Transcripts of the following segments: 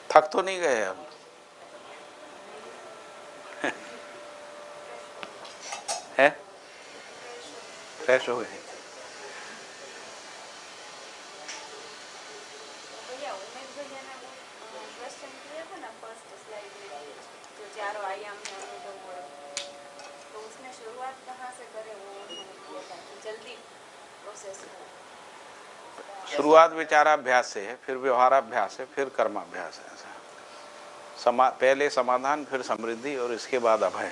थक तो नहीं गए हम? है फ्रेश हो गए? भैया उमेश भैया ने वो क्वेश्चन किया था ना फर्स्ट स्लाइड में, जो चारों आयाम में अनुभव हो, तो उसमें शुरुआत कहाँ से करें वो उन्होंने किया था कि जल्दी प्रोसेस हो। शुरुआत विचाराभ्यास से है, फिर व्यवहाराभ्यास है, फिर कर्माभ्यास है। ऐसा पहले समाधान, फिर समृद्धि, और इसके बाद अभय।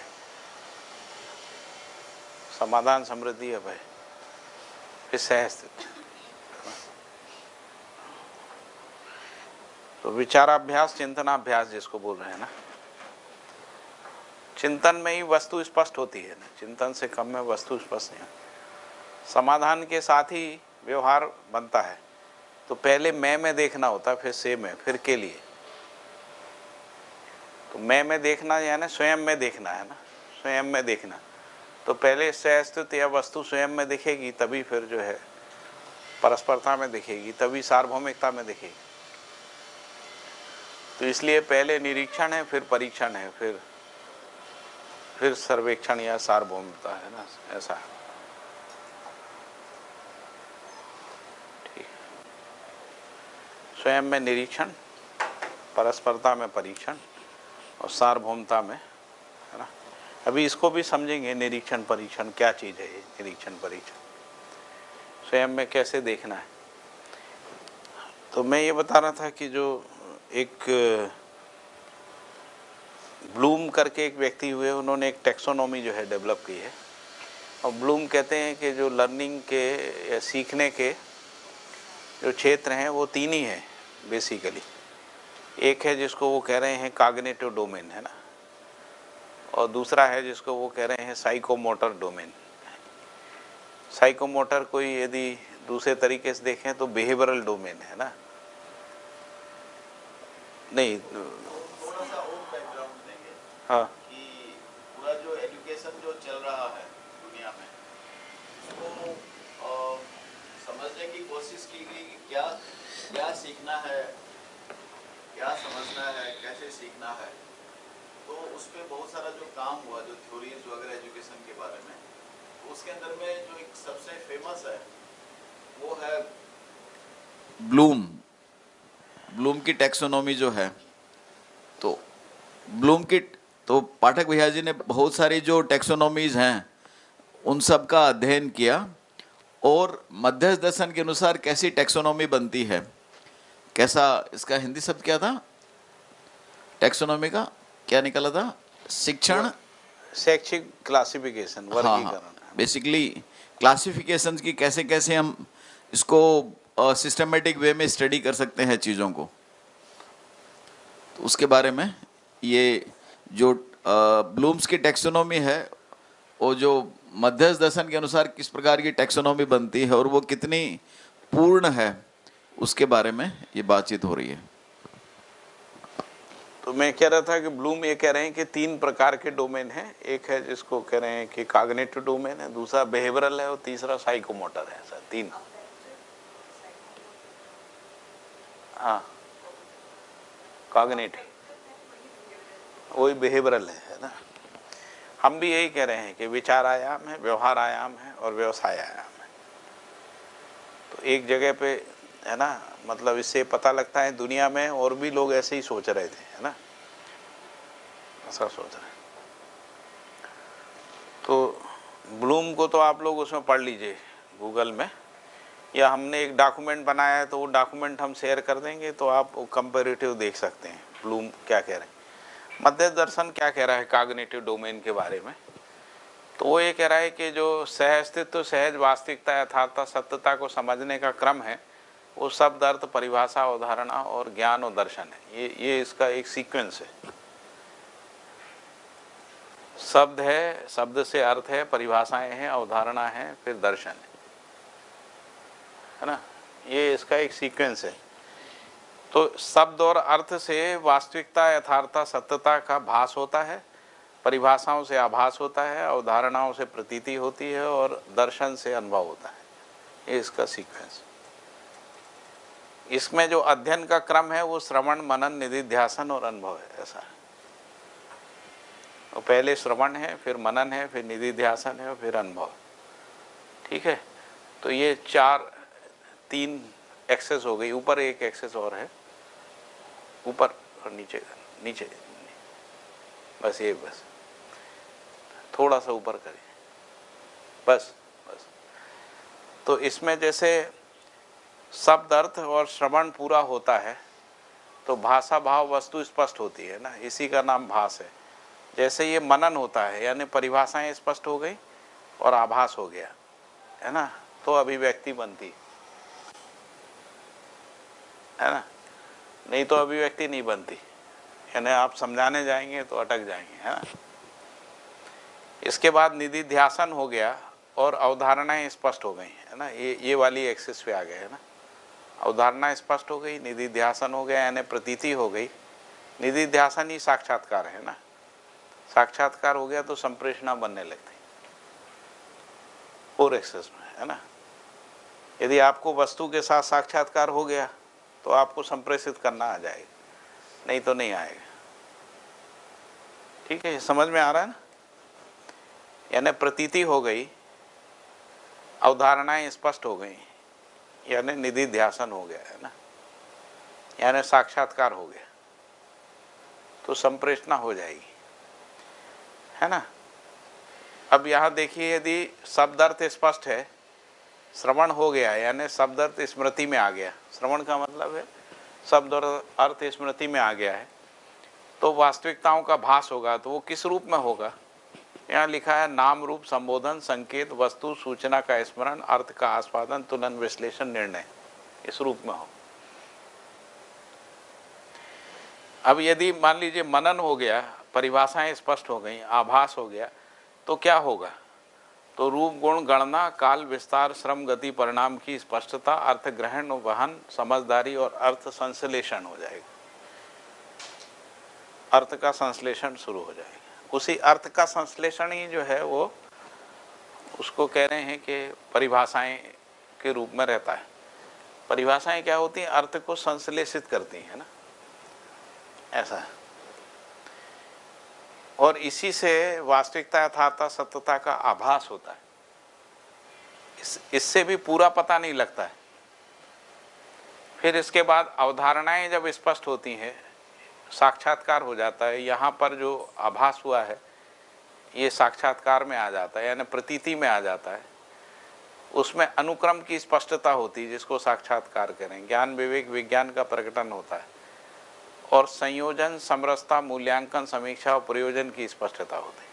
समाधान, समृद्धि, अभय, फिर सहस्थिति। तो विचाराभ्यास, चिंतनाभ्यास जिसको बोल रहे हैं ना, चिंतन में ही वस्तु स्पष्ट होती है ना, चिंतन से कम में वस्तु स्पष्ट नहीं होती। समाधान के साथ ही व्यवहार बनता है। तो पहले मैं में देखना होता है, फिर से में, फिर के लिए। तो मैं में देखना यानी स्वयं में देखना है ना, स्वयं में देखना। तो पहले सहस्थित या वस्तु स्वयं में दिखेगी, तभी फिर जो है परस्परता में दिखेगी, तभी सार्वभौमिकता में दिखेगी। तो इसलिए पहले निरीक्षण है, फिर परीक्षण है, फिर सर्वेक्षण या सार्वभौमिकता है ना, ऐसा। ठीक। स्वयं में निरीक्षण, परस्परता में परीक्षण, और सार्वभौमता में, है ना। अभी इसको भी समझेंगे, निरीक्षण परीक्षण क्या चीज़ है। ये निरीक्षण परीक्षण स्वयं में कैसे देखना है। तो मैं ये बता रहा था कि जो एक ब्लूम करके एक व्यक्ति हुए, उन्होंने एक टेक्सोनॉमी जो है डेवलप की है। और ब्लूम कहते हैं कि जो लर्निंग के या सीखने के जो क्षेत्र हैं वो तीन ही हैं बेसिकली। एक है जिसको वो कह रहे हैं कॉग्निटिव डोमेन, है ना, और दूसरा है जिसको वो कह रहे हैं साइकोमोटर डोमेन। साइकोमोटर कोई यदि दूसरे तरीके से देखें तो बिहेवियरल डोमेन है ना। नहीं, हाँ, कि पूरा जो एजुकेशन जो चल रहा है दुनिया में, उसको समझने की कोशिश की गई कि क्या क्या सीखना है, क्या समझना है, कैसे सीखना है। तो उस पर बहुत सारा जो काम हुआ, जो थ्योरीज वगैरह एजुकेशन के बारे में, तो उसके अंदर में जो एक सबसे फेमस है वो है ब्लूम की टैक्सोनॉमी जो है। तो ब्लूम की, तो पाठक भैया जी ने बहुत सारी जो टैक्सोनॉमीज हैं उन सब का अध्ययन किया, और मध्यस्थ दर्शन के अनुसार कैसी टैक्सोनॉमी बनती है, कैसा, इसका हिंदी शब्द क्या था टैक्सोनॉमी का, क्या निकला था? शिक्षण, शैक्षिक क्लासिफिकेशन, हाँ हाँ, वर्गीकरण। बेसिकली क्लासिफिकेशंस की कैसे कैसे हम इसको सिस्टमेटिक वे में स्टडी कर सकते हैं चीज़ों को। तो उसके बारे में ये जो ब्लूम्स की टैक्सोनॉमी है, वो जो मध्यस्थ दर्शन के अनुसार किस प्रकार की टैक्सोनॉमी बनती है और वो कितनी पूर्ण है, उसके बारे में ये बातचीत हो रही है। तो मैं कह रहा था कि ब्लूम ये कह रहे हैं कि तीन प्रकार के डोमेन हैं। एक है जिसको कह रहे हैं कि कॉग्निटिव डोमेन है, दूसरा बिहेवियरल है, और तीसरा साइकोमोटर है। सर, तीन। हाँ, कॉग्निटिव वही बिहेवियरल है ना। हम भी यही कह रहे हैं कि विचार आयाम है, व्यवहार आयाम है, और व्यवसाय आयाम है। तो एक जगह पे, है ना, मतलब इससे पता लगता है दुनिया में और भी लोग ऐसे ही सोच रहे थे, है ना, ऐसा सोच रहे हैं। तो ब्लूम को तो आप लोग उसमें पढ़ लीजिए गूगल में, या हमने एक डॉक्यूमेंट बनाया है तो वो डॉक्यूमेंट हम शेयर कर देंगे, तो आप कंपैरेटिव देख सकते हैं ब्लूम क्या कह रहे हैं, मध्य दर्शन क्या कह रहा है कॉग्निटिव डोमेन के बारे में। तो वो ये कह रहा है कि जो सहअस्तित्व, सहज वास्तविकता, यथार्थता, सत्यता को समझने का क्रम है, वो शब्द, अर्थ, परिभाषा, अवधारणा और ज्ञान और दर्शन है। ये इसका एक सीक्वेंस है। शब्द है, शब्द से अर्थ है, परिभाषाएं हैं, अवधारणा है, फिर दर्शन है ना। ये इसका एक सीक्वेंस है। तो शब्द और अर्थ से वास्तविकता, यथार्थता, सत्यता का भास होता है, परिभाषाओं से आभास होता है, अवधारणाओं से प्रतीति होती है, और दर्शन से अनुभव होता है। ये इसका सीक्वेंस। इसमें जो अध्ययन का क्रम है वो श्रवण, मनन, निधिध्यासन और अनुभव है, ऐसा है। तो पहले श्रवण है, फिर मनन है, फिर निधिध्यासन है और फिर अनुभव। ठीक है, तो ये 3 एक्सेस हो गई। ऊपर एक एक्सेस और है, ऊपर और नीचे, नीचे बस ये, बस थोड़ा सा ऊपर करिए, बस बस। तो इसमें जैसे शब्द अर्थ और श्रवण पूरा होता है तो भाषा भाव वस्तु स्पष्ट होती है ना, इसी का नाम भास है। जैसे ये मनन होता है यानी परिभाषाएं स्पष्ट हो गई और आभास हो गया, है ना, तो अभिव्यक्ति बनती है ना, नहीं तो अभिव्यक्ति नहीं बनती, यानी आप समझाने जाएंगे तो अटक जाएंगे, है ना। इसके बाद निधिध्यासन हो गया और अवधारणाएं स्पष्ट हो गई, है ना, ये वाली एक्सिस पे आ गए, है ना। अवधारणा स्पष्ट हो गई, निधिध्यासन हो गया यानी प्रतीति हो गई। निधिध्यासन ही साक्षात्कार है ना, साक्षात्कार हो गया तो संप्रेषणा बनने लगती 4 एक्सेस में, है ना। यदि आपको वस्तु के साथ साक्षात्कार हो गया तो आपको संप्रेषित करना आ जाएगा, नहीं तो नहीं आएगा। ठीक है, समझ में आ रहा है ना। यानी प्रतीति हो गई, अवधारणाएं स्पष्ट हो गई, यानी निधिध्यासन हो गया, है ना, यानी साक्षात्कार हो गया तो संप्रेषणा हो जाएगी, है ना। अब यहाँ देखिए, यदि शब्द अर्थ स्पष्ट है, श्रवण हो गया यानी शब्द अर्थ स्मृति में आ गया, श्रवण का मतलब है शब्द और अर्थ स्मृति में आ गया है, तो वास्तविकताओं का भास होगा। तो वो किस रूप में होगा, यहाँ लिखा है नाम रूप संबोधन संकेत वस्तु सूचना का स्मरण अर्थ का आस्वादन तुलन विश्लेषण निर्णय, इस रूप में हो। अब यदि मान लीजिए मनन हो गया, परिभाषाएं स्पष्ट हो गई, आभास हो गया, तो क्या होगा, तो रूप गुण गणना काल विस्तार श्रम गति परिणाम की स्पष्टता अर्थ ग्रहण वहन समझदारी और अर्थ संश्लेषण हो जाएगा, अर्थ का संश्लेषण शुरू हो जाएगा। उसी अर्थ का संश्लेषण ही जो है वो उसको कह रहे हैं कि परिभाषाएं के रूप में रहता है। परिभाषाएं क्या होती हैं, अर्थ को संश्लेषित करती हैं ना, ऐसा है। और इसी से वास्तविकता यथार्थता सत्यता का आभास होता है, इससे भी पूरा पता नहीं लगता है। फिर इसके बाद अवधारणाएं जब स्पष्ट होती हैं, साक्षात्कार हो जाता है, यहाँ पर जो आभास हुआ है ये साक्षात्कार में आ जाता है यानी प्रतीति में आ जाता है। उसमें अनुक्रम की स्पष्टता होती है जिसको साक्षात्कार करें, ज्ञान विवेक विज्ञान का प्रकटन होता है और संयोजन समरसता मूल्यांकन समीक्षा और प्रयोजन की स्पष्टता होती है।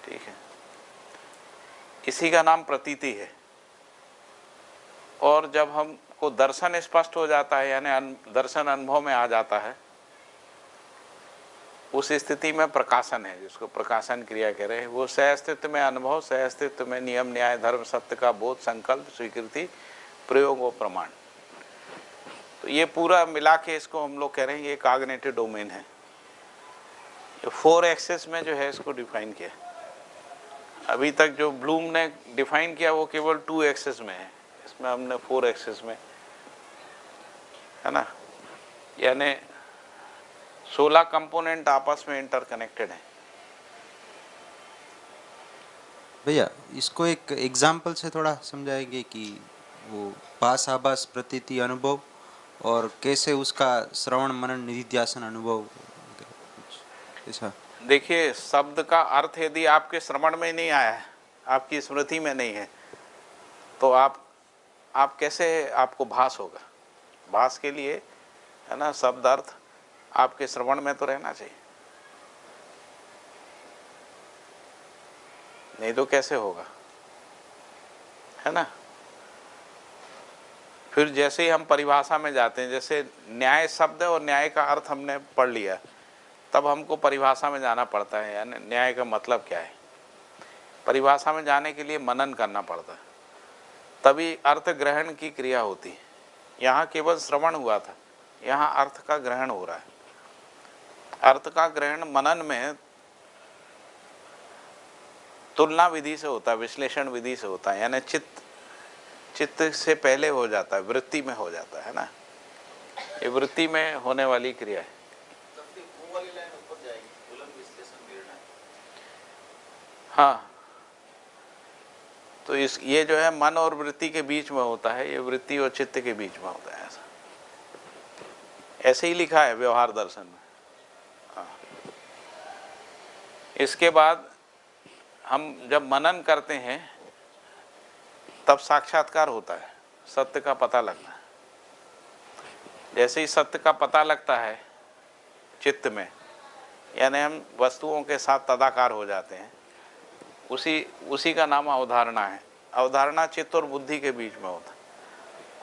ठीक है, इसी का नाम प्रतीति है। और जब हमको दर्शन स्पष्ट हो जाता है यानी दर्शन अनुभव में आ जाता है, उस स्थिति में प्रकाशन है, जिसको प्रकाशन क्रिया कह रहे हैं। वो सहअस्तित्व में अनुभव, सहअस्तित्व में नियम न्याय धर्म सत्य का बोध संकल्प स्वीकृति प्रयोग और प्रमाण। तो ये पूरा मिला के इसको हम लोग कह रहे हैं ये कॉग्निटिव डोमेन है। ये 4 एक्सेस में जो है इसको डिफाइन किया। अभी तक जो ब्लूम ने डिफाइन किया वो केवल 2 एक्सेस में है, इसमें हमने 4 एक्सेस में, है ना, यानी 16 कंपोनेंट आपस में इंटरकनेक्टेड है। भैया इसको एक एग्जाम्पल से थोड़ा समझाएंगे कि वो भास आभास प्रतीति अनुभव और कैसे उसका श्रवण मनन निधिध्यासन अनुभव ऐसा। देखिए, शब्द का अर्थ यदि आपके श्रवण में नहीं आया है, आपकी स्मृति में नहीं है, तो आप कैसे आपको भास होगा। भास के लिए, है ना, शब्द अर्थ आपके श्रवण में तो रहना चाहिए, नहीं तो कैसे होगा, है ना। फिर जैसे ही हम परिभाषा में जाते हैं, जैसे न्याय शब्द और न्याय का अर्थ हमने पढ़ लिया, तब हमको परिभाषा में जाना पड़ता है, यानी न्याय का मतलब क्या है। परिभाषा में जाने के लिए मनन करना पड़ता है, तभी अर्थ ग्रहण की क्रिया होती है। यहाँ केवल श्रवण हुआ था, यहाँ अर्थ का ग्रहण हो रहा है। अर्थ का ग्रहण मनन में तुलना विधि से होता है, विश्लेषण विधि से होता है, यानी चित्त चित्त से पहले हो जाता है, वृत्ति में हो जाता है ना, ये वृत्ति में होने वाली क्रिया है। हाँ, तो इस ये जो है मन और वृत्ति के बीच में होता है, ये वृत्ति और चित्त के बीच में होता है, ऐसा ऐसे ही लिखा है व्यवहार दर्शन में। हाँ। इसके बाद हम जब मनन करते हैं तब साक्षात्कार होता है, सत्य का पता लगता है। जैसे ही सत्य का पता लगता है चित्त में, यानी हम वस्तुओं के साथ तदाकार हो जाते हैं, उसी का नाम अवधारणा है। अवधारणा चित्त और बुद्धि के बीच में होता है।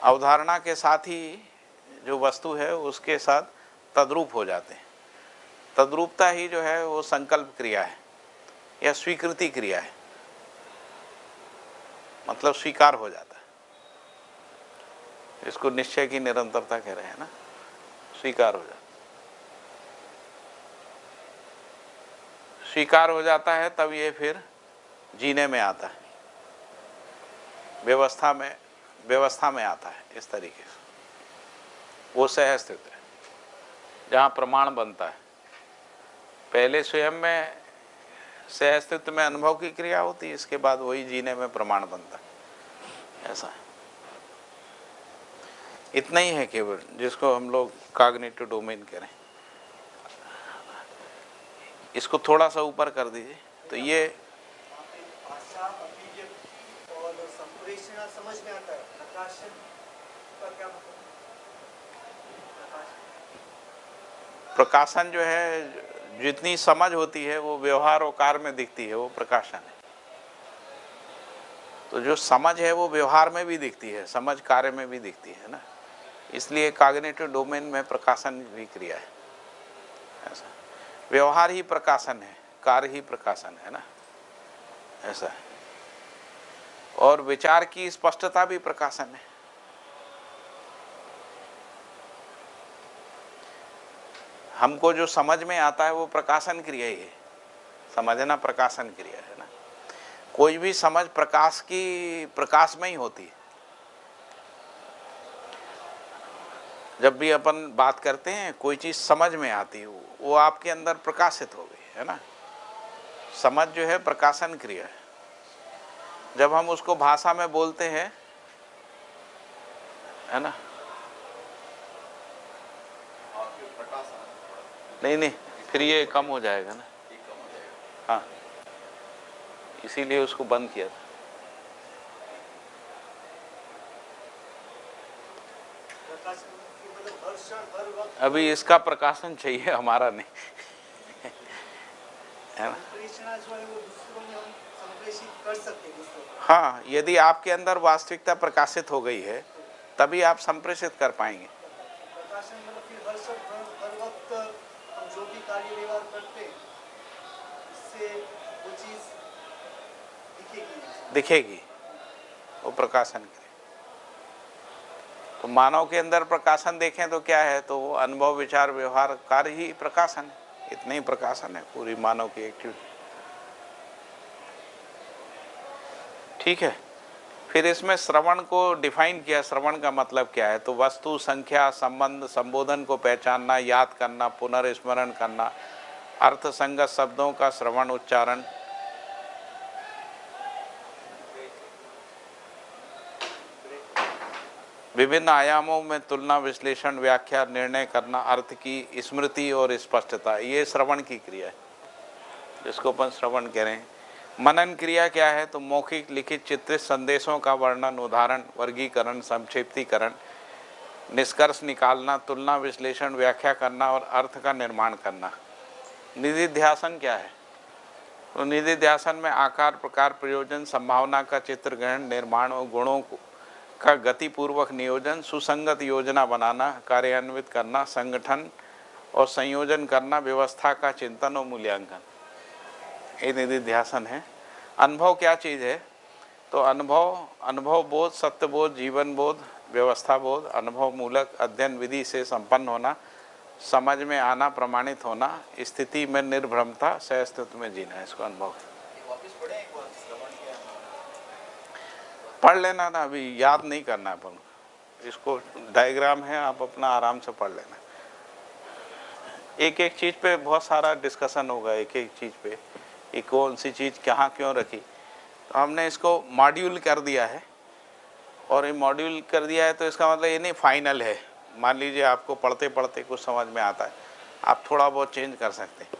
अवधारणा के साथ ही जो वस्तु है उसके साथ तद्रूप हो जाते हैं। तद्रूपता ही जो है वो संकल्प क्रिया है या स्वीकृति क्रिया है, मतलब स्वीकार हो जाता है। इसको निश्चय की निरंतरता कह रहे हैं ना, स्वीकार हो जाता है। स्वीकार हो जाता है तब ये फिर जीने में आता है, व्यवस्था में आता है। इस तरीके से वो सहस्थित है जहाँ प्रमाण बनता है। पहले स्वयं में सहस्तित्व में अनुभव की क्रिया होती है, इसके बाद वही जीने में प्रमाण बनता है, ऐसा है। इतना ही है केवल, जिसको हम लोग कॉग्निटिव डोमेन कह रहे हैं। इसको थोड़ा सा ऊपर कर दीजिए तो ये और संप्रेषण समझ में आता है। प्रकाशन का क्या मतलब? प्रकाशन जो है, जितनी समझ होती है वो व्यवहार और कार्य में दिखती है, वो प्रकाशन है। तो जो समझ है वो व्यवहार में भी दिखती है, समझ कार्य में भी दिखती है ना, इसलिए कॉग्निटिव डोमेन में प्रकाशन भी क्रिया है, ऐसा। व्यवहार ही प्रकाशन है, कार्य ही प्रकाशन है ना, ऐसा है। और विचार की स्पष्टता भी प्रकाशन है। हमको जो समझ में आता है वो प्रकाशन क्रिया ही है, समझना प्रकाशन क्रिया है ना। कोई भी समझ प्रकाश में ही होती है। जब भी अपन बात करते हैं कोई चीज समझ में आती है, वो आपके अंदर प्रकाशित हो गई है ना। समझ जो है प्रकाशन क्रिया है। जब हम उसको भाषा में बोलते हैं, है ना, नहीं फिर ये कम हो जाएगा ना। हाँ, इसीलिए उसको बंद किया था। अभी इसका प्रकाशन चाहिए, हमारा नहीं, है ना। हाँ, यदि आपके अंदर वास्तविकता प्रकाशित हो गई है तभी आप संप्रेषित कर पाएंगे। प्रकाशन मतलब फिर हर वक्त हम जो भी कार्य व्यवहार करते हैं इससे वो चीज दिखेगी, वो प्रकाशन करे। तो मानव के अंदर प्रकाशन देखें तो क्या है, तो वो अनुभव विचार व्यवहार कार्य ही प्रकाशन है। इतना ही प्रकाशन है पूरी मानव की एक्टिविटी। ठीक है। फिर इसमें श्रवण को डिफाइन किया। श्रवण का मतलब क्या है, तो वस्तु, संख्या, संबंध, संबोधन को पहचानना, याद करना, पुनर्स्मरण करना, अर्थ संगत शब्दों का श्रवण उच्चारण, विभिन्न आयामों में तुलना, विश्लेषण, व्याख्या, निर्णय करना, अर्थ की स्मृति और स्पष्टता, ये श्रवण की क्रिया है जिसको अपन श्रवण कह रहे हैं। मनन क्रिया क्या है, तो मौखिक, लिखित, चित्रित संदेशों का वर्णन, उदाहरण, वर्गीकरण, संक्षिप्तीकरण, निष्कर्ष निकालना, तुलना, विश्लेषण, व्याख्या करना और अर्थ का निर्माण करना। निधिध्यासन क्या है, तो निधिध्यासन में आकार, प्रकार, प्रयोजन, संभावना का चित्र ग्रहण, निर्माण और गुणों का गतिपूर्वक नियोजन, सुसंगत योजना बनाना, कार्यान्वित करना, संगठन और संयोजन करना, व्यवस्था का चिंतन और मूल्यांकन, ये निधिध्यासन है। अनुभव क्या चीज़ है, तो अनुभव बोध, सत्य बोध, जीवन बोध, व्यवस्था बोध, अनुभव मूलक अध्ययन विधि से संपन्न होना, समझ में आना, प्रमाणित होना, स्थिति में निर्भ्रमता, सहस्तित्व में जीना, इसको अनुभव। पढ़ लेना ना, अभी याद नहीं करना है अपन को। इसको डायग्राम है, आप अपना आराम से पढ़ लेना। एक एक चीज़ पे बहुत सारा डिस्कशन होगा, एक एक चीज़ पे कि कौन सी चीज़ कहाँ क्यों रखी। तो हमने इसको मॉड्यूल कर दिया है, और ये मॉड्यूल कर दिया है तो इसका मतलब ये नहीं फाइनल है। मान लीजिए आपको पढ़ते पढ़ते कुछ समझ में आता है, आप थोड़ा बहुत चेंज कर सकते हैं,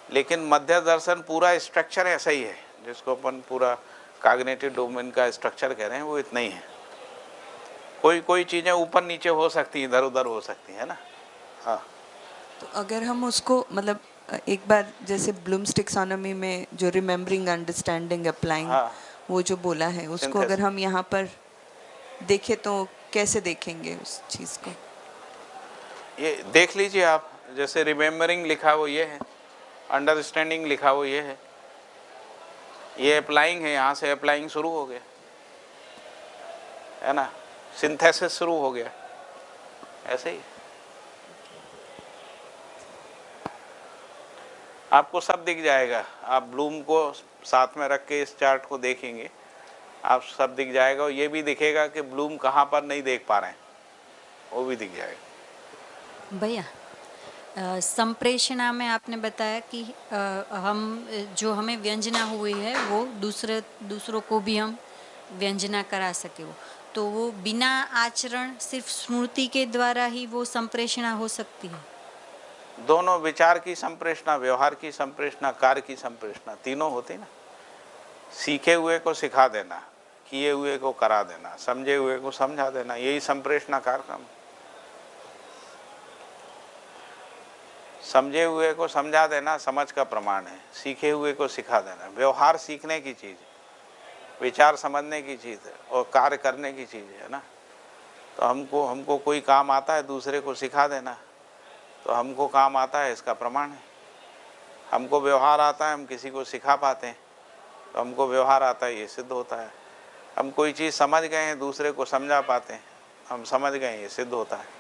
लेकिन मध्य दर्शन पूरा स्ट्रक्चर ऐसा ही है, जिसको अपन पूरा कॉग्निटिव डोमेन का स्ट्रक्चर कह रहे हैं, वो इतना ही है। कोई चीज़ें ऊपर नीचे हो सकती हैं, इधर उधर हो सकती हैं ना। हाँ, तो अगर हम उसको मतलब एक बार जैसे ब्लूम्स टेक्सोनोमी में जो रिमेम्बरिंग, अंडरस्टैंडिंग, अप्लाइंग, हाँ, वो जो बोला है उसको अगर हम यहाँ पर देखें तो कैसे देखेंगे उस चीज़ को? ये देख लीजिए आप, जैसे रिमेम्बरिंग लिखा वो ये है, अंडरस्टैंडिंग लिखा वो ये है, ये अप्लाइंग है, यहाँ से अप्लाइंग शुरू हो गया है ना, सिंथेसिस शुरू हो गया, ऐसे ही आपको सब दिख जाएगा। आप ब्लूम को साथ में रख के इस चार्ट को देखेंगे, आप सब दिख जाएगा, और ये भी दिखेगा कि ब्लूम कहाँ पर नहीं देख पा रहे हैं, वो भी दिख जाएगा। भैया संप्रेषणा में आपने बताया कि हम जो हमें व्यंजना हुई है वो दूसरों को भी हम व्यंजना करा सके, तो वो बिना आचरण सिर्फ स्मृति के द्वारा ही वो संप्रेषणा हो सकती है? दोनों, विचार की संप्रेषणा, व्यवहार की संप्रेषणा, कार्य की संप्रेषणा, तीनों होती ना। सीखे हुए को सिखा देना, किए हुए को करा देना, समझे हुए को समझा देना, यही संप्रेषणा कार्यक्रम। समझे हुए को समझा देना समझ का प्रमाण है, सीखे हुए को सिखा देना। व्यवहार सीखने की चीज़ है, विचार समझने की चीज़ है, और कार्य करने की चीज़ है ना। तो हमको कोई काम आता है दूसरे को सिखा देना, तो हमको काम आता है, इसका प्रमाण है। हमको व्यवहार आता है, हम किसी को सिखा पाते हैं, तो हमको व्यवहार आता है, ये सिद्ध होता है। हम कोई चीज़ समझ गए हैं, दूसरे को समझा पाते हैं, हम समझ गए, ये सिद्ध होता है।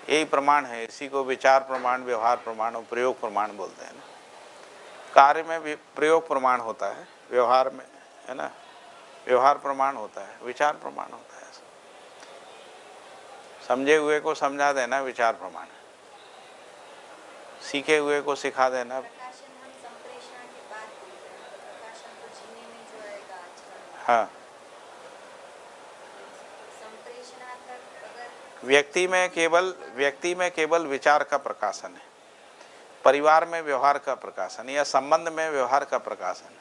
यही प्रमाण है, इसी को विचार प्रमाण, व्यवहार प्रमाण और प्रयोग प्रमाण बोलते हैं ना। कार्य में भी प्रयोग प्रमाण होता है, व्यवहार में है ना व्यवहार प्रमाण होता है, विचार प्रमाण होता है। समझे हुए को समझा देना विचार प्रमाण, सीखे हुए को सिखा देना। प्रकाशन हम संप्रेषण की बात करते हैं, तो प्रकाशन तो जीने में जो आएगा आचरण। हाँ, संप्रेषणात्मक अगर व्यक्ति में केवल विचार का प्रकाशन है, परिवार में व्यवहार का प्रकाशन, या संबंध में व्यवहार का प्रकाशन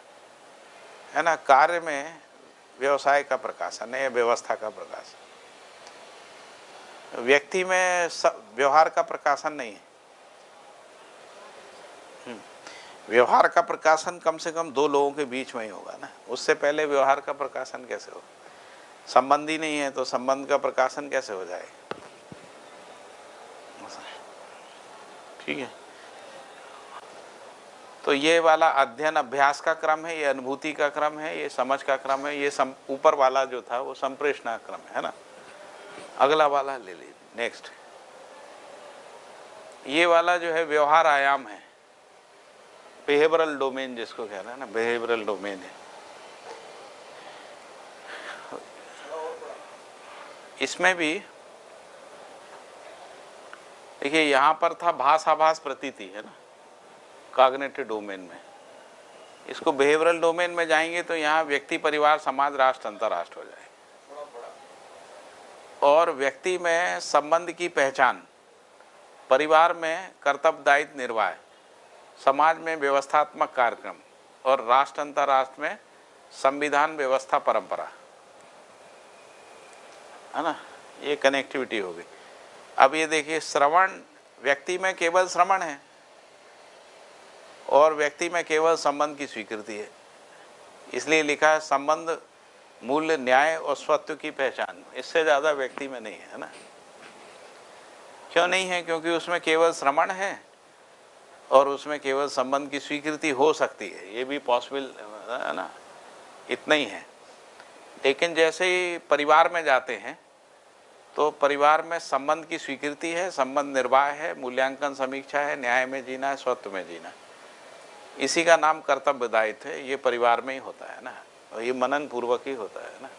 है ना, कार्य में व्यवसाय का प्रकाशन है या व्यवस्था का प्रकाशन। व्यक्ति में व्यवहार का प्रकाशन नहीं है। व्यवहार का प्रकाशन कम से कम दो लोगों के बीच में ही होगा ना, उससे पहले व्यवहार का प्रकाशन कैसे हो? संबंध ही नहीं है तो संबंध का प्रकाशन कैसे हो जाएगा? ठीक है, तो ये वाला अध्ययन अभ्यास का क्रम है, ये अनुभूति का क्रम है, ये समझ का क्रम है, ये ऊपर वाला जो था वो संप्रेषणा क्रम है ना। अगला वाला ले लीजिए, नेक्स्ट। ये वाला जो है व्यवहार आयाम है, बिहेवियरल डोमेन जिसको कह रहे हैं ना, बिहेवियरल डोमेन है। इसमें भी देखिए, यहाँ पर था भाषाभास प्रतीति है ना, कॉग्निटिव डोमेन में। इसको बिहेवियरल डोमेन में जाएंगे तो यहाँ व्यक्ति, परिवार, समाज, राष्ट्र, अंतर्राष्ट्र हो जाएगा। और व्यक्ति में संबंध की पहचान, परिवार में कर्तव्य दायित्व निर्वाह, समाज में व्यवस्थात्मक कार्यक्रम, और राष्ट्र अंतर्राष्ट्र में संविधान, व्यवस्था, परंपरा है ना। ये कनेक्टिविटी हो गई। अब ये देखिए, श्रवण, व्यक्ति में केवल श्रवण है और व्यक्ति में केवल संबंध की स्वीकृति है, इसलिए लिखा है संबंध, मूल्य, न्याय और स्वत्व की पहचान। इससे ज़्यादा व्यक्ति में नहीं है ना। क्यों नहीं है? क्योंकि उसमें केवल श्रवण है और उसमें केवल संबंध की स्वीकृति हो सकती है, ये भी पॉसिबल है ना, इतना ही है। लेकिन जैसे ही परिवार में जाते हैं तो परिवार में संबंध की स्वीकृति है, संबंध निर्वाह है, मूल्यांकन समीक्षा है, न्याय में जीना है, स्वत्व में जीना है। इसी का नाम कर्तव्य दायित्व है। ये परिवार में ही होता है ना, और ये मनन पूर्वक ही होता है ना।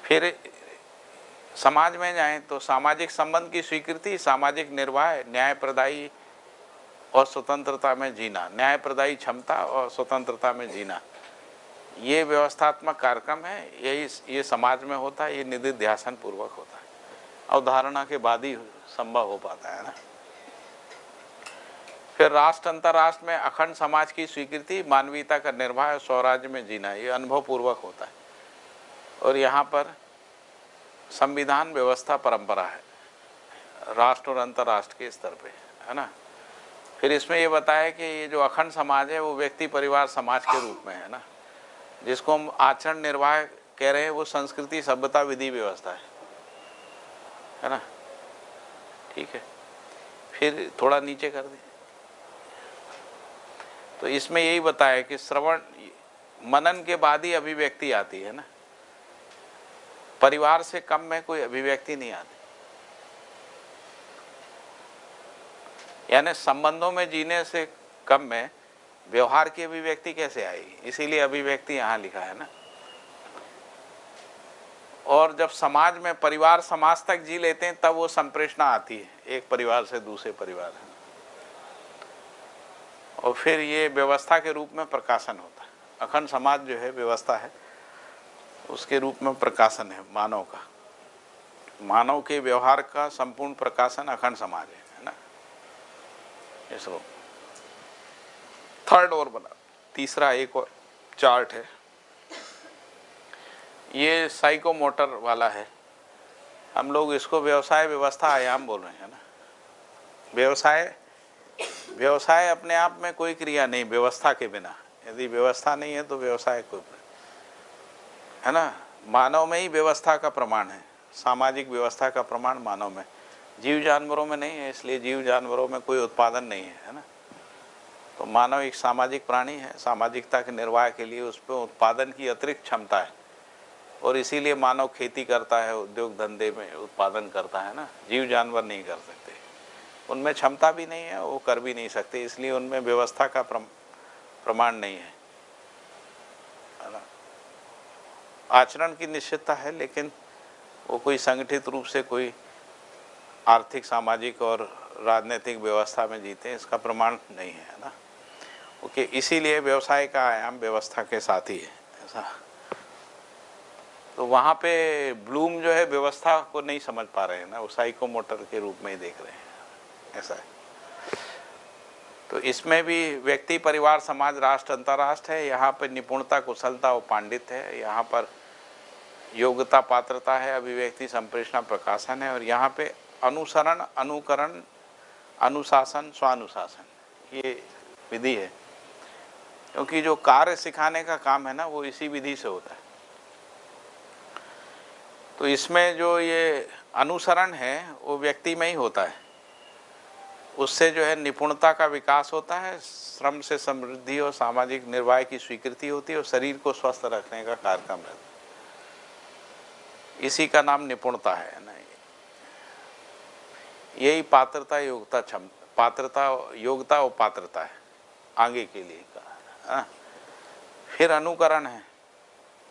फिर समाज में जाएं तो सामाजिक संबंध की स्वीकृति, सामाजिक निर्वाह, न्यायप्रदायी और स्वतंत्रता में जीना, न्यायप्रदायी क्षमता और स्वतंत्रता में जीना, ये व्यवस्थात्मक कार्यक्रम है। ये समाज में होता है, ये निधिध्यासन पूर्वक होता है, अवधारणा के बाद ही संभव हो पाता है ना। फिर राष्ट्र अंतर्राष्ट्र में अखंड समाज की स्वीकृति, मानवीयता का निर्वाह और स्वराज्य में जीना, ये अनुभव पूर्वक होता है। और यहाँ पर संविधान व्यवस्था परंपरा है राष्ट्र और अंतर्राष्ट्र के स्तर पे, है ना। फिर इसमें ये बताया कि ये जो अखंड समाज है वो व्यक्ति परिवार समाज के रूप में है ना, जिसको हम आचरण निर्वाह कह रहे हैं, वो संस्कृति सभ्यता विधि व्यवस्था है ना। ठीक है, फिर थोड़ा नीचे कर दें तो इसमें यही बताया कि श्रवण मनन के बाद ही अभिव्यक्ति आती है ना, परिवार से कम में कोई अभिव्यक्ति नहीं आती। यानी संबंधों में जीने से कम में व्यवहार की अभिव्यक्ति कैसे आएगी, इसीलिए अभिव्यक्ति यहाँ लिखा है ना। और जब समाज में परिवार समाज तक जी लेते हैं तब वो संप्रेषणा आती है एक परिवार से दूसरे परिवार में, और फिर ये व्यवस्था के रूप में प्रकाशन होता है। अखंड समाज जो है व्यवस्था है, उसके रूप में प्रकाशन है मानव का, मानव के व्यवहार का संपूर्ण प्रकाशन अखंड समाज है ना। इसको थर्ड और बना, तीसरा एक और चार्ट है, ये साइकोमोटर वाला है। हम लोग इसको व्यवसाय व्यवस्था आयाम बोल रहे हैं ना। व्यवसाय अपने आप में कोई क्रिया नहीं, व्यवस्था के बिना, यदि व्यवस्था नहीं है तो व्यवसाय कोई, है ना। मानव में ही व्यवस्था का प्रमाण है, सामाजिक व्यवस्था का प्रमाण मानव में, जीव जानवरों में नहीं है, इसलिए जीव जानवरों में कोई उत्पादन नहीं है ना। तो मानव एक सामाजिक प्राणी है, सामाजिकता के निर्वाह के लिए उस पर उत्पादन की अतिरिक्त क्षमता है, और इसीलिए मानव खेती करता है, उद्योग धंधे में उत्पादन करता है ना। जीव जानवर नहीं कर सकते, उनमें क्षमता भी नहीं है, वो कर भी नहीं सकते, इसलिए उनमें व्यवस्था का प्रमाण नहीं है ना। आचरण की निश्चितता है, लेकिन वो कोई संगठित रूप से कोई आर्थिक सामाजिक और राजनीतिक व्यवस्था में जीते हैं, इसका प्रमाण नहीं है ना। ओके, इसीलिए व्यवसाय का आयाम व्यवस्था के साथ ही है ऐसा। तो वहाँ पे ब्लूम जो है व्यवस्था को नहीं समझ पा रहे हैं ना, वो साइकोमोटर के रूप में ही देख रहे हैं, ऐसा है। तो इसमें भी व्यक्ति परिवार समाज राष्ट्र अंतर्राष्ट्र है, यहाँ पर निपुणता कुशलता और पांडित्य है, यहाँ पर योग्यता पात्रता है, अभिव्यक्ति संप्रेषणा प्रकाशन है, और यहाँ पे अनुसरण अनुकरण अनुशासन स्वानुशासन ये विधि है, क्योंकि जो कार्य सिखाने का काम है ना वो इसी विधि से होता है। तो इसमें जो ये अनुसरण है वो व्यक्ति में ही होता है, उससे जो है निपुणता का विकास होता है, श्रम से समृद्धि और सामाजिक निर्वाह की स्वीकृति होती है, और शरीर को स्वस्थ रखने का कार्यक्रम रहता है। इसी का नाम निपुणता है ना। यही पात्रता योग्यता पात्रता योग्यता और पात्रता है आगे के लिए का। फिर अनुकरण है,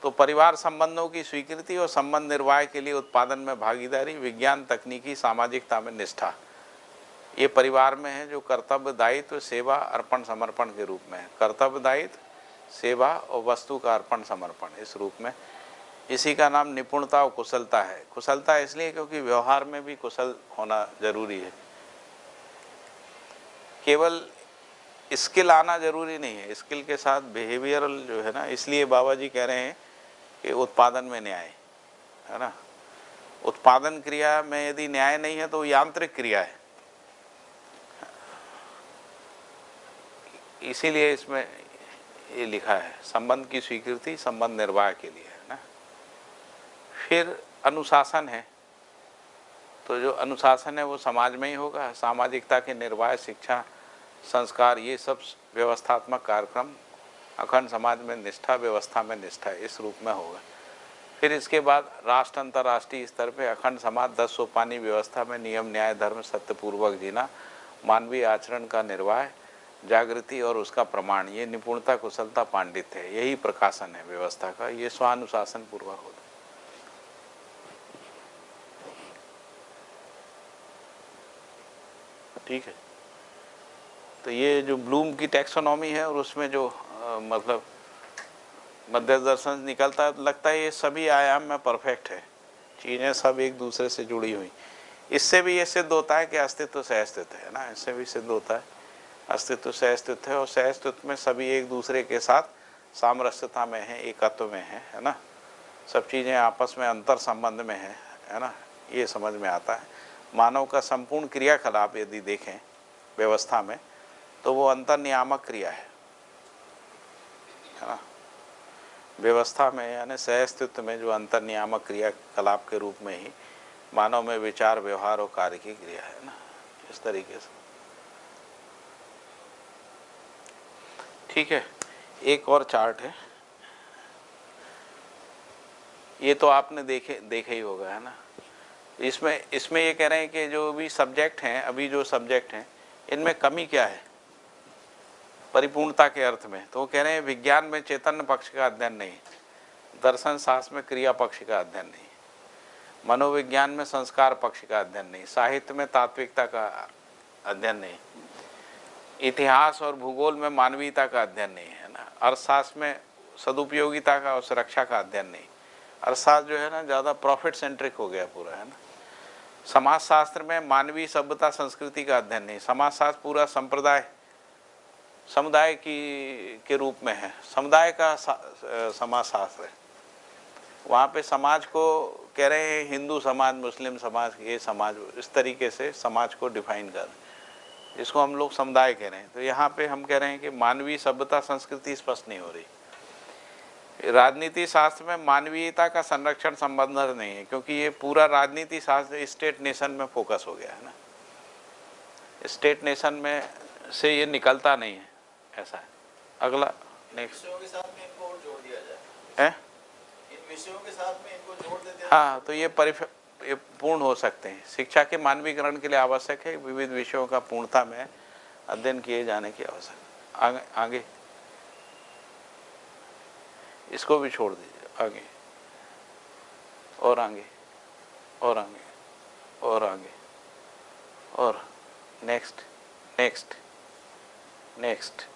तो परिवार संबंधों की स्वीकृति और संबंध निर्वाह के लिए उत्पादन में भागीदारी, विज्ञान तकनीकी सामाजिकता में निष्ठा, ये परिवार में है जो कर्तव्य दायित्व सेवा अर्पण समर्पण के रूप में है। कर्तव्य दायित्व सेवा और वस्तु का अर्पण समर्पण इस रूप में, इसी का नाम निपुणता और कुशलता है। कुशलता इसलिए क्योंकि व्यवहार में भी कुशल होना जरूरी है, केवल स्किल आना जरूरी नहीं है, स्किल के साथ बिहेवियरल जो है ना, इसलिए बाबा जी कह रहे हैं कि उत्पादन में न्याय है ना। उत्पादन क्रिया में यदि न्याय नहीं है तो यांत्रिक क्रिया है, इसीलिए इसमें ये लिखा है संबंध की स्वीकृति संबंध निर्वाह के लिए है ना। फिर अनुशासन है, तो जो अनुशासन है वो समाज में ही होगा, सामाजिकता के निर्वाह शिक्षा संस्कार ये सब व्यवस्थात्मक कार्यक्रम अखंड समाज में निष्ठा व्यवस्था में निष्ठा इस रूप में होगा। फिर इसके बाद राष्ट्र अंतर्राष्ट्रीय स्तर पे अखंड समाज 10 सोपानी व्यवस्था में नियम न्याय धर्म सत्यपूर्वक जीना, मानवीय आचरण का निर्वाह जागृति और उसका प्रमाण, ये निपुणता कुशलता पांडित्य है, यही प्रकाशन है व्यवस्था का, ये स्वानुशासन पूर्वक होता है। ठीक है। तो ये जो ब्लूम की टैक्सोनॉमी है और उसमें जो मतलब मध्य दर्शन निकलता है, तो लगता है ये सभी आयाम में परफेक्ट है, चीज़ें सब एक दूसरे से जुड़ी हुई। इससे भी ये सिद्ध होता है कि अस्तित्व से अस्तित्व है ना, इससे भी सिद्ध होता है अस्तित्व से अस्तित्व है, और से अस्तित्व में सभी एक दूसरे के साथ सामरस्यता में है, एकत्व में है ना, सब चीज़ें आपस में अंतर संबंध में है ना, ये समझ में आता है। मानव का संपूर्ण क्रियाकलाप यदि देखें व्यवस्था में, तो वो अंतर नियामक क्रिया है ना, व्यवस्था में यानी सहअस्तित्व में जो अंतर नियामक क्रियाकलाप के रूप में ही मानव में विचार, व्यवहार और कार्य की क्रिया है ना, इस तरीके से। ठीक है, एक और चार्ट है, ये तो आपने देखे ही होगा है ना। इसमें ये कह रहे हैं कि जो भी सब्जेक्ट हैं, अभी जो सब्जेक्ट हैं, इनमें कमी क्या है परिपूर्णता के अर्थ में। तो वो कह रहे हैं विज्ञान में चैतन्य पक्ष का अध्ययन नहीं, दर्शन शास्त्र में क्रिया पक्ष का अध्ययन नहीं, मनोविज्ञान में संस्कार पक्ष का अध्ययन नहीं, साहित्य में तात्विकता का अध्ययन नहीं, इतिहास और भूगोल में मानवीयता का अध्ययन नहीं है ना, अर्थशास्त्र में सदुपयोगिता का और सुरक्षा का अध्ययन नहीं। अर्थशास्त्र जो है ना ज़्यादा प्रॉफिट सेंट्रिक हो गया पूरा है ना। समाजशास्त्र में मानवीय सभ्यता संस्कृति का अध्ययन नहीं, समाजशास्त्र पूरा समुदाय के रूप में है, समुदाय का समाजशास्त्र है। वहाँ पे समाज को कह रहे हैं हिंदू समाज, मुस्लिम समाज, ये समाज, इस तरीके से समाज को डिफाइन कर रहे हैं, जिसको हम लोग समुदाय कह रहे हैं। तो यहाँ पे हम कह रहे हैं कि मानवीय सभ्यता संस्कृति स्पष्ट नहीं हो रही। राजनीति शास्त्र में मानवीयता का संरक्षण संबंध नहीं है, क्योंकि ये पूरा राजनीति शास्त्र स्टेट नेशन में फोकस हो गया है ना, स्टेट नेशन में से ये निकलता नहीं है, ऐसा है। अगला नेक्स्ट विषयों के साथ में इनको और जोड़ दिया जाए, है, इन विषयों के साथ में इनको जोड़ देते हैं। हाँ, तो ये पूर्ण हो सकते हैं। शिक्षा के मानवीकरण के लिए आवश्यक है विविध विषयों का पूर्णता में अध्ययन किए जाने की आवश्यकता। आगे इसको भी छोड़ दीजिए, आगे और आगे और आगे और आगे और नेक्स्ट नेक्स्ट नेक्स्ट,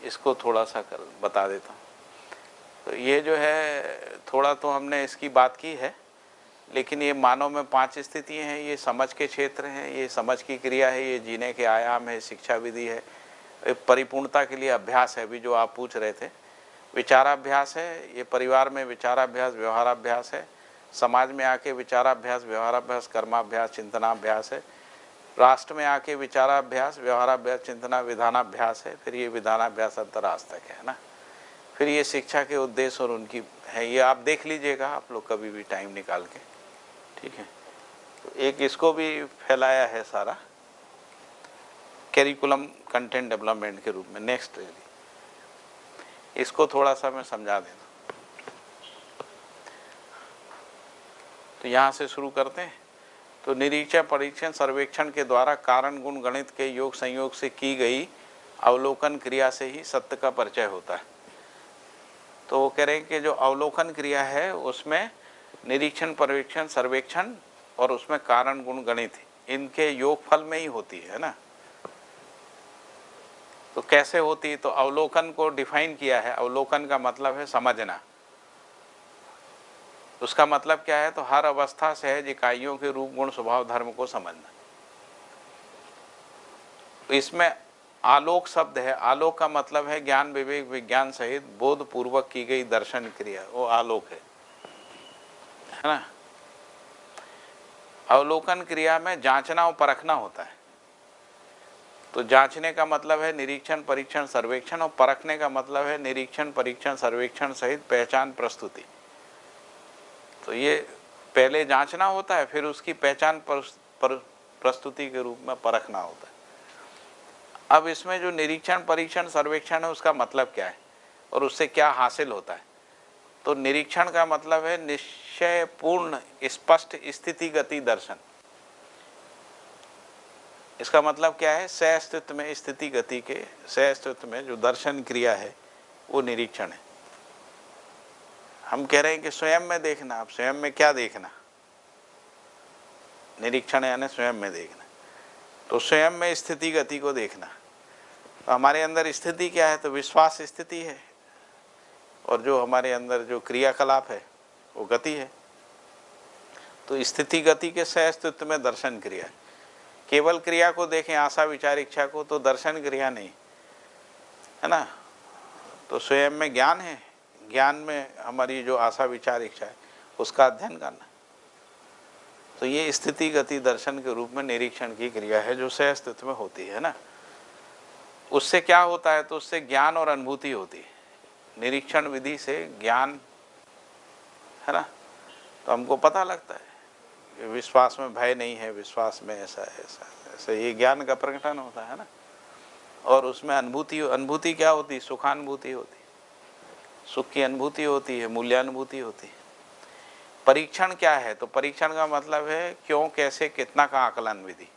इसको थोड़ा सा बता देता हूँ। तो ये जो है थोड़ा तो हमने इसकी बात की है, लेकिन ये मानव में 5 स्थितियाँ हैं, ये समझ के क्षेत्र हैं, ये समझ की क्रिया है, ये जीने के आयाम है, शिक्षा विधि है, परिपूर्णता के लिए अभ्यास है, अभी जो आप पूछ रहे थे, विचाराभ्यास है, ये परिवार में विचाराभ्यास व्यवहाराभ्यास है, समाज में आके विचाराभ्यास व्यवहाराभ्यास कर्माभ्यास चिंतनाभ्यास है, राष्ट्र में आके विचाराभ्यास व्यवहाराभ्यास चिंतना विधानाभ्यास है, फिर ये विधानाभ्यास अंतरास्तिक है ना, फिर ये शिक्षा के उद्देश्य और उनकी है, ये आप देख लीजिएगा आप लोग कभी भी टाइम निकाल के, ठीक है। तो एक इसको भी फैलाया है सारा करिकुलम कंटेंट डेवलपमेंट के रूप में। नेक्स्ट इसको थोड़ा सा मैं समझा देता, तो यहाँ से शुरू करते हैं। तो निरीक्षण परीक्षण सर्वेक्षण के द्वारा कारण गुण गणित के योग संयोग से की गई अवलोकन क्रिया से ही सत्य का परिचय होता है। तो वो कह रहे हैं कि जो अवलोकन क्रिया है उसमें निरीक्षण परीक्षण सर्वेक्षण और उसमें कारण गुण गणित इनके योगफल में ही होती है ना। तो कैसे होती है, तो अवलोकन को डिफाइन किया है, अवलोकन का मतलब है समझना। उसका मतलब क्या है, तो हर अवस्था सहज इकाइयों के रूप गुण स्वभाव धर्म को समझना। तो इसमें आलोक शब्द है, आलोक का मतलब है ज्ञान विवेक विज्ञान सहित बोध पूर्वक की गई दर्शन क्रिया, वो आलोक है ना। अवलोकन क्रिया में जांचना और परखना होता है। तो जांचने का मतलब है निरीक्षण परीक्षण सर्वेक्षण, और परखने का मतलब है निरीक्षण परीक्षण सर्वेक्षण सहित पहचान प्रस्तुति। तो ये पहले जांचना होता है, फिर उसकी पहचान प्रस्तुति के रूप में परखना होता है। अब इसमें जो निरीक्षण परीक्षण सर्वेक्षण है उसका मतलब क्या है और उससे क्या हासिल होता है। तो निरीक्षण का मतलब है निश्चय पूर्ण स्पष्ट स्थिति गति दर्शन। इसका मतलब क्या है, सहअस्तित्व में स्थिति गति के सहअस्तित्व में जो दर्शन क्रिया है वो निरीक्षण है। हम कह रहे हैं कि स्वयं में देखना, आप स्वयं में क्या देखना, निरीक्षण यानी स्वयं में देखना, तो स्वयं में स्थिति गति को देखना। तो हमारे अंदर स्थिति क्या है, तो विश्वास स्थिति है, और जो हमारे अंदर जो क्रियाकलाप है वो गति है। तो स्थिति गति के सह अस्तित्व में दर्शन क्रिया है। केवल क्रिया को देखें, आशा विचार इच्छा को, तो दर्शन क्रिया नहीं है ना। तो स्वयं में ज्ञान है, ज्ञान में हमारी जो आशा विचार इच्छा है उसका अध्ययन करना। तो ये स्थिति गति दर्शन के रूप में निरीक्षण की क्रिया है जो सह अस्तित्व में होती है ना। उससे क्या होता है, तो उससे ज्ञान और अनुभूति होती है। निरीक्षण विधि से ज्ञान है ना, तो हमको पता लगता है कि विश्वास में भय नहीं है, विश्वास में ऐसा है, ऐसा ऐसा, ये ज्ञान का प्रकटन होता है ना। और उसमें अनुभूति क्या होती है, सुखानुभूति होती है, सुख की अनुभूति होती है, मूल्यानुभूति होती है। परीक्षण क्या है, तो परीक्षण का मतलब है क्यों, कैसे, कितना का आकलन विधि।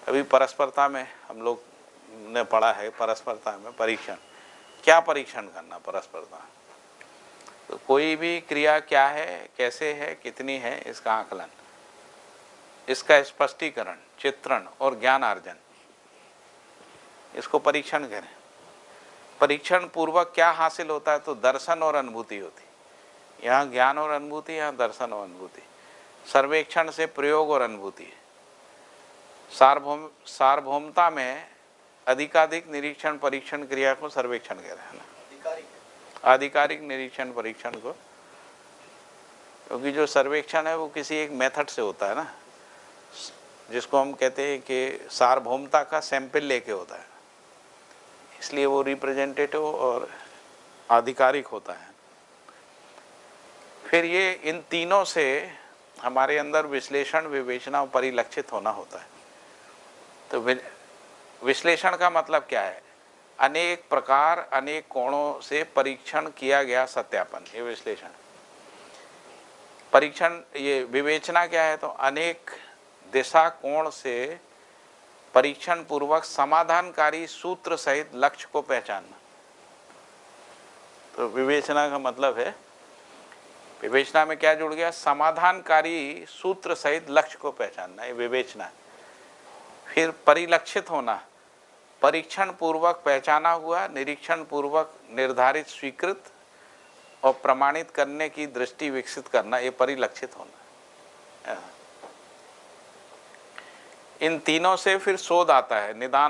अभी परस्परता में हम लोग ने पढ़ा है, परस्परता में परीक्षण, क्या परीक्षण करना परस्परता। तो कोई भी क्रिया क्या है, कैसे है, कितनी है, इसका आकलन, इसका स्पष्टीकरण, चित्रण और ज्ञान अर्जन, इसको परीक्षण करें। परीक्षण पूर्वक क्या हासिल होता है, तो दर्शन और अनुभूति होती है। यहाँ ज्ञान और अनुभूति, यहाँ दर्शन और अनुभूति। सर्वेक्षण से प्रयोग और अनुभूति है। सार्वभौमता में अधिकाधिक निरीक्षण परीक्षण क्रिया को सर्वेक्षण कह रहे हैं ना, आधिकारिक निरीक्षण परीक्षण को, क्योंकि जो सर्वेक्षण है वो किसी एक मेथड से होता है ना, जिसको हम कहते हैं कि सार्वभौमता का सैंपल लेके होता है, इसलिए वो रिप्रेजेंटेटिव और आधिकारिक होता है। फिर ये इन तीनों से हमारे अंदर विश्लेषण, विवेचना और परिलक्षित होना होता है। तो विश्लेषण का मतलब क्या है, अनेक प्रकार, अनेक कोणों से परीक्षण किया गया सत्यापन, ये विश्लेषण। परीक्षण, ये विवेचना क्या है, तो अनेक दिशा कोण से परीक्षण पूर्वक समाधानकारी सूत्र सहित लक्ष्य को पहचानना। तो विवेचना का मतलब है, विवेचना में क्या जुड़ गया, समाधानकारी सूत्र सहित लक्ष्य को पहचानना, ये विवेचना है। फिर परिलक्षित होना, परीक्षण पूर्वक पहचाना हुआ, निरीक्षण पूर्वक निर्धारित, स्वीकृत और प्रमाणित करने की दृष्टि विकसित करना, ये परिलक्षित होना। इन तीनों से फिर शोध आता है, निदान